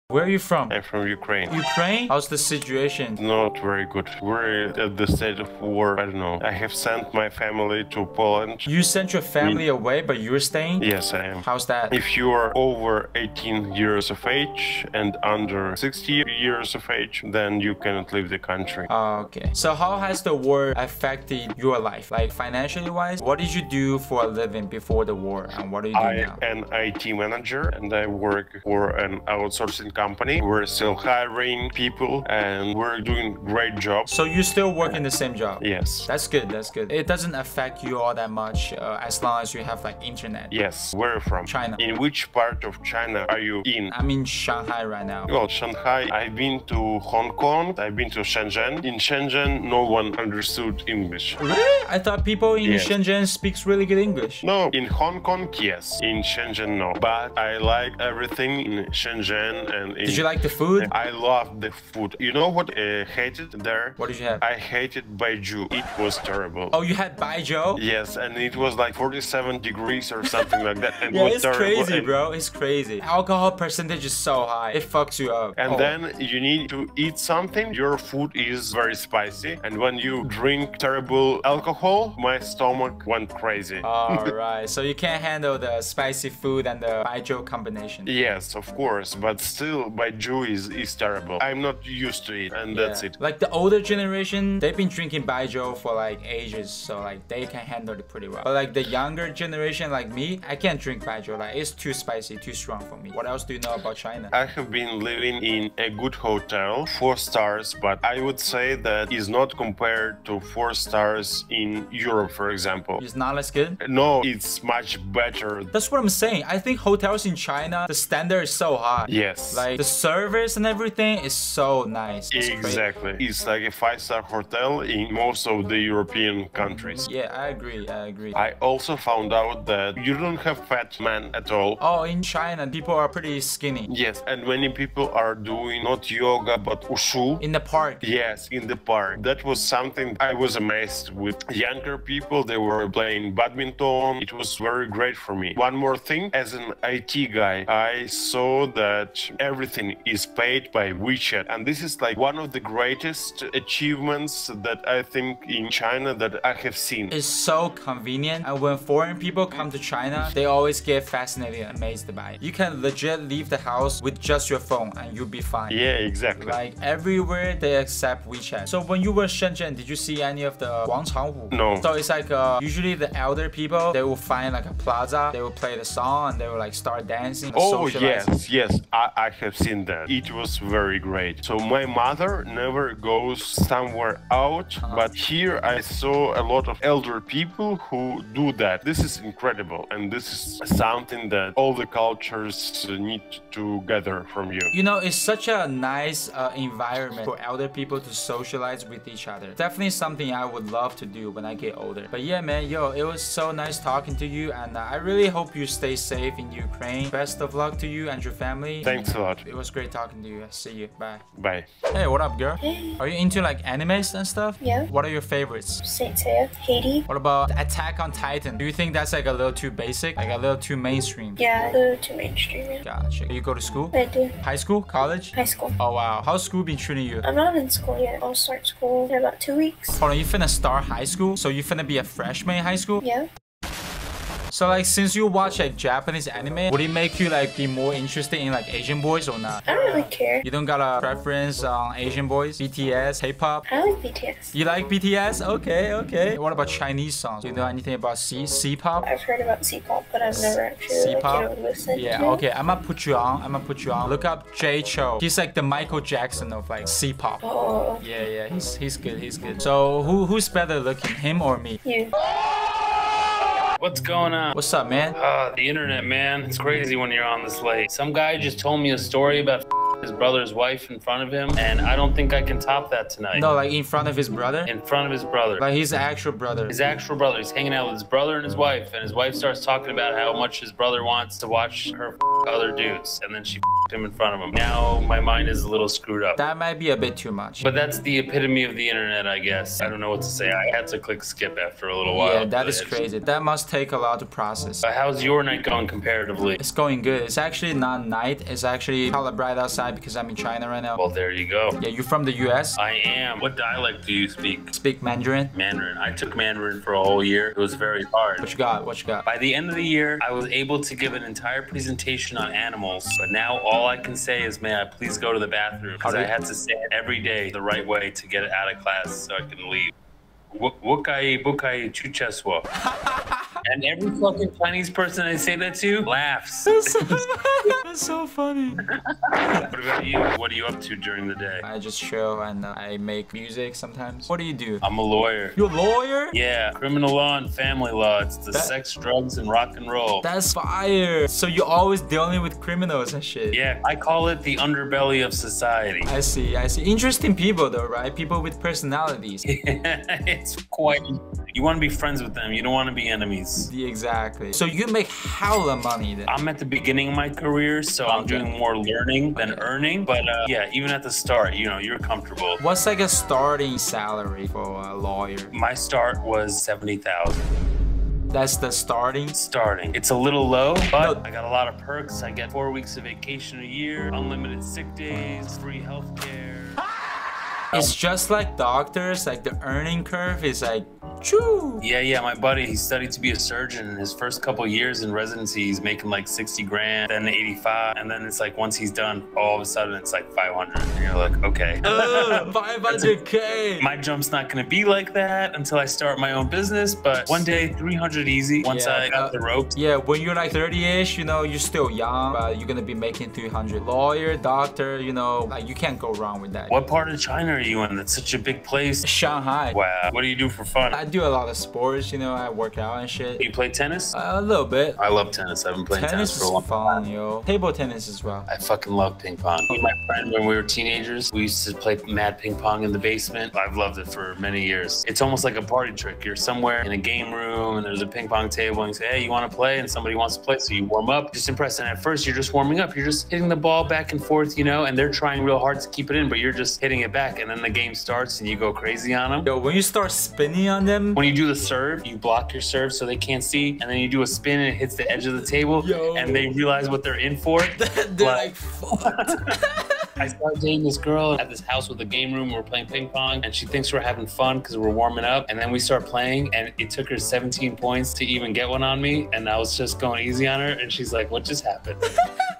Where are you from? I'm from Ukraine. Ukraine? How's the situation? Not very good. We're at the state of war. I don't know. I have sent my family to Poland. You sent your family away, but you're staying? Yes, I am. How's that? If you are over 18 years of age and under 60 years of age, then you cannot leave the country. Okay. So how has the war affected your life? Like financially wise? What did you do for a living before the war? And what do you do now? I'm an IT manager and I work for an outsourcing company. We're still hiring people and we're doing great job. So you still work in the same job? Yes. That's good. That's good. It doesn't affect you all that much as long as you have like internet. Yes. Where are you from? China. In which part of China are you in? I'm in Shanghai right now. Well, Shanghai. I've been to Hong Kong. I've been to Shenzhen. In Shenzhen, no one understood English. Really? I thought people in Shenzhen speaks really good English. No, in Hong Kong, yes. In Shenzhen, no. But I like everything in Shenzhen and in... Did you like the food? I love the food. You know what I hated there? What did you have? I hated baijiu. It was terrible. Oh, you had baijiu? Yes, and it was like 47 degrees or something like that. And yeah, it was it's terrible. crazy, bro. It's crazy. Alcohol percentage is so high. It fucks you up. And then you need to eat something. Your food is very spicy. And when you drink terrible alcohol, my stomach went crazy. Alright, so you can't handle the spicy food and the baijiu combination. Yes, of course. But still, baijiu is terrible. I'm not used to it, and that's it. Like the older generation, they've been drinking baijiu for like ages, so like they can handle it pretty well. But like the younger generation, like me, I can't drink baijiu. Like it's too spicy, too strong for me. What else do you know about China? I have been living in a good hotel, 4 stars, but I would say that is not compared to 4 stars in Europe, for example. It's not as good? No, it's much better. That's what I'm saying. I think hotels in China, the standard is so high. Yes. Like the service and everything is so nice. It's exactly. great. It's like a 5-star hotel in most of the European countries. Yeah, I agree. I agree. I also found out that you don't have fat men at all. Oh, in China, people are pretty skinny. Yes, and many people are doing not yoga but wushu. In the park. Yes, in the park. That was something I was amazed with. Younger people, they were playing badminton. It was very great for me. One more thing, as an IT guy, I saw that everything is paid by WeChat. And this is like one of the greatest achievements that I think in China that I have seen. It's so convenient. And when foreign people come to China, they always get fascinated and amazed by it. You can legit leave the house with just your phone and you'll be fine. Yeah, exactly. Like everywhere they accept WeChat. So when you were in Shenzhen, did you see any of the Guangchangwu? No. So it's like usually the elder people, they will find like a plaza, they will play the song and they will like start dancing. Oh yes, I have seen that. It was very great. So my mother never goes somewhere out, but here I saw a lot of elder people who do that. This is incredible, and this is something that all the cultures need to gather from you. You know, it's such a nice environment for elder people to socialize with each other. Definitely something I would love to do when I get older. But yeah, man, yo, it was so nice talking to you, and I really hope you stay safe in Ukraine. Best of luck to you and your family. Thanks a lot. It was great talking to you. I see you. Bye. Bye. Hey, what up, girl? Hey. Are you into like animes and stuff? Yeah. What are your favorites? Saint Seiya, Haiti. What about Attack on Titan? Do you think that's like a little too basic? Like a little too mainstream? Yeah, a little too mainstream. Yeah. Gotcha. You go to school? I do. High school? College? High school. Oh wow. How's school been treating you? I'm not in school yet. I'll start school in about 2 weeks. Hold on, you finna start high school? So you finna be a freshman in high school? Yeah. So like since you watch like Japanese anime, would it make you like be more interested in like Asian boys or not? I don't really care. You don't got a preference on Asian boys? BTS, K-pop? I like BTS. You like BTS? Okay, okay. What about Chinese songs? Do you know anything about C-pop? I've heard about C-pop, but I've never actually C-pop? listened Yeah, to it. okay. I'm gonna put you on. Look up Jay Cho. He's like the Michael Jackson of like C-pop. Oh. Yeah, he's good, he's good. So who's better looking, him or me? You. What's going on? What's up, man? The internet, man. It's crazy when you're on this late. Some guy just told me a story about his brother's wife in front of him, and I don't think I can top that tonight. No, like in front of his brother? In front of his brother. Like his actual brother. His actual brother. He's hanging out with his brother and his wife starts talking about how much his brother wants to watch her other dudes, and then she him in front of him. Now my mind is a little screwed up. That might be a bit too much. But that's the epitome of the internet, I guess. I don't know what to say. I had to click skip after a little while. Yeah, that is crazy. That must take a lot to process. How's your night going comparatively? It's going good. It's actually not night. It's actually hella bright outside because I'm in China right now. Well, there you go. Yeah, you from the US? I am. What dialect do you speak? Speak Mandarin? Mandarin. I took Mandarin for a whole year. It was very hard. What you got? What you got? By the end of the year, I was able to give an entire presentation on animals, but now all I can say is, may I please go to the bathroom? Because I had to say it every day the right way to get it out of class so I can leave. Wukai bukai chucheswa. And every fucking Chinese person I say that to laughs. That's so funny. What about you? What are you up to during the day? I just chill and I make music sometimes. What do you do? I'm a lawyer. You're a lawyer? Yeah, criminal law and family law. It's the sex, drugs, and rock and roll. That's fire. So you're always dealing with criminals and shit. Yeah, I call it the underbelly of society. I see, I see. Interesting people though, right? People with personalities. It's quite... You want to be friends with them. You don't want to be enemies. Yeah, exactly. So you make hella money then? I'm at the beginning of my career, so I'm doing more learning than earning. But yeah, even at the start, you know, you're comfortable. What's like a starting salary for a lawyer? My start was 70,000. That's the starting? Starting. It's a little low, but I got a lot of perks. I get 4 weeks of vacation a year, unlimited sick days, free healthcare. It's just like doctors, like the earning curve is like, choo. Yeah, my buddy, he studied to be a surgeon. In his first couple years in residency, he's making like 60 grand, then 85, and then it's like once he's done, all of a sudden it's like 500. And you're like, okay. 500K. My jump's not gonna be like that until I start my own business, but one day 300 easy once I got the ropes. Yeah, when you're like 30-ish, you know, you're still young, but you're gonna be making 300. Lawyer, doctor, you know, like you can't go wrong with that. What part of China are you in? That's such a big place. Shanghai. Wow. What do you do for fun? I do a lot of sports, you know, I work out and shit. You play tennis? A little bit. I love tennis. I've been playing tennis for a long time. Tennis is fun, yo. Table tennis as well. I fucking love ping pong. Me and my friend, when we were teenagers, we used to play mad ping pong in the basement. I've loved it for many years. It's almost like a party trick. You're somewhere in a game room and there's a ping pong table and you say, hey, you want to play? And somebody wants to play. So you warm up, just impressed. And at first you're just warming up. You're just hitting the ball back and forth, you know, and they're trying real hard to keep it in, but you're just hitting it back. And then the game starts and you go crazy on them. Yo, when you start spinning on them. When you do the serve, you block your serve so they can't see. And then you do a spin and it hits the edge of the table. Yo. And they realize what they're in for. They're like, fuck. I started dating this girl at this house with a game room. We're playing ping pong and she thinks we're having fun because we're warming up. And then we start playing and it took her 17 points to even get one on me. And I was just going easy on her. And she's like, what just happened?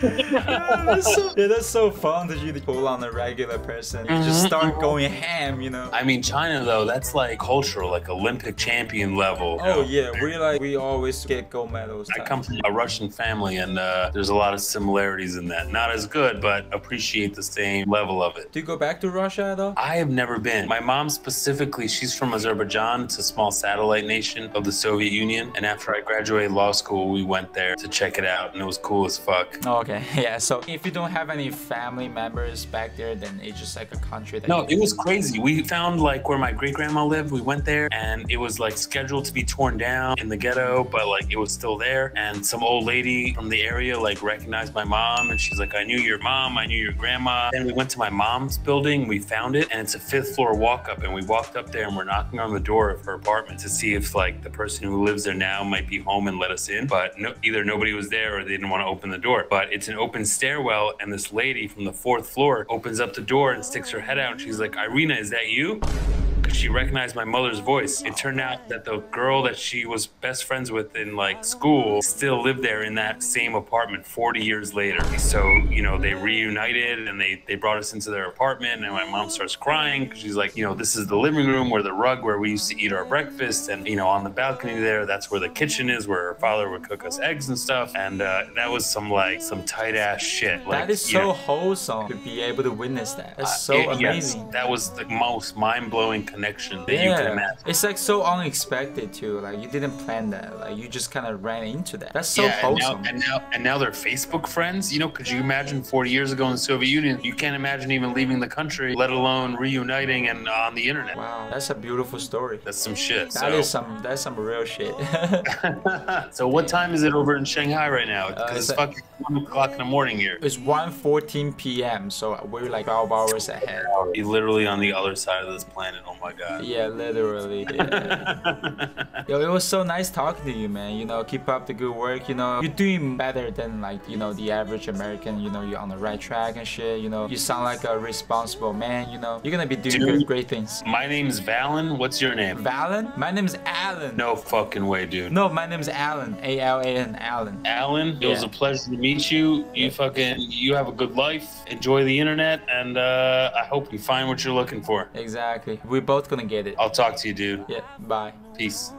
That's so fun that you pull on a regular person. You just start going ham, you know? I mean, China though, that's like cultural, like Olympic champion level. Oh yeah, we always get gold medals. I come from a Russian family and there's a lot of similarities in that. Not as good, but appreciate the same level of it. Do you go back to Russia at all? I have never been. My mom specifically, she's from Azerbaijan. It's a small satellite nation of the Soviet Union. And after I graduated law school, we went there to check it out and it was cool as fuck. Oh, okay, yeah, so if you don't have any family members back there, then it's just like a country that... No, it was crazy. We found like where my great-grandma lived. We went there and it was like scheduled to be torn down in the ghetto, but like it was still there. And some old lady from the area like recognized my mom and she's like, I knew your mom, I knew your grandma. Then we went to my mom's building, we found it, and it's a 5th floor walk up. And we walked up there and we're knocking on the door of her apartment to see if like the person who lives there now might be home and let us in. But no, either nobody was there or they didn't want to open the door. But it's an open stairwell and this lady from the 4th floor opens up the door and sticks her head out and she's like, Irina, is that you? Because she recognized my mother's voice. It turned out that the girl that she was best friends with in like school still lived there in that same apartment 40 years later. So, you know, they reunited and they brought us into their apartment and my mom starts crying because she's like, you know, this is the living room where the rug where we used to eat our breakfast and, you know, on the balcony there, that's where the kitchen is where her father would cook us eggs and stuff. And that was some tight ass shit. Like, that is so wholesome to be able to witness that. That's so amazing. Yes, that was the most mind-blowing connection connection that you can imagine. It's like so unexpected too. Like you didn't plan that. Like you just kind of ran into that. That's so wholesome. And now they're Facebook friends. You know, could you imagine 40 years ago in the Soviet Union? You can't imagine even leaving the country, let alone reuniting and on the internet. Wow, that's a beautiful story. That's some shit. That's some real shit. So what time is it over in Shanghai right now? Because it's fucking 1 o'clock in the morning here. It's 1:14 p.m. So we're like 12 hours ahead. You're literally on the other side of this planet. Oh my god. Yeah, literally. Yeah. Yo, it was so nice talking to you, man. You know, keep up the good work. You know, you're doing better than like, you know, the average American. You know, you're on the right track and shit. You know, you sound like a responsible man. You know, you're gonna be doing great things. My name's Valen. What's your name? Valen? My name is Alan. No fucking way, dude. No, my name is Alan. A-L-A-N, Alan. Alan, it was a pleasure to meet you. You have a good life. Enjoy the internet, and I hope you find what you're looking for. Exactly. We're both gonna get it. I'll talk to you, dude. Yeah, bye. Peace.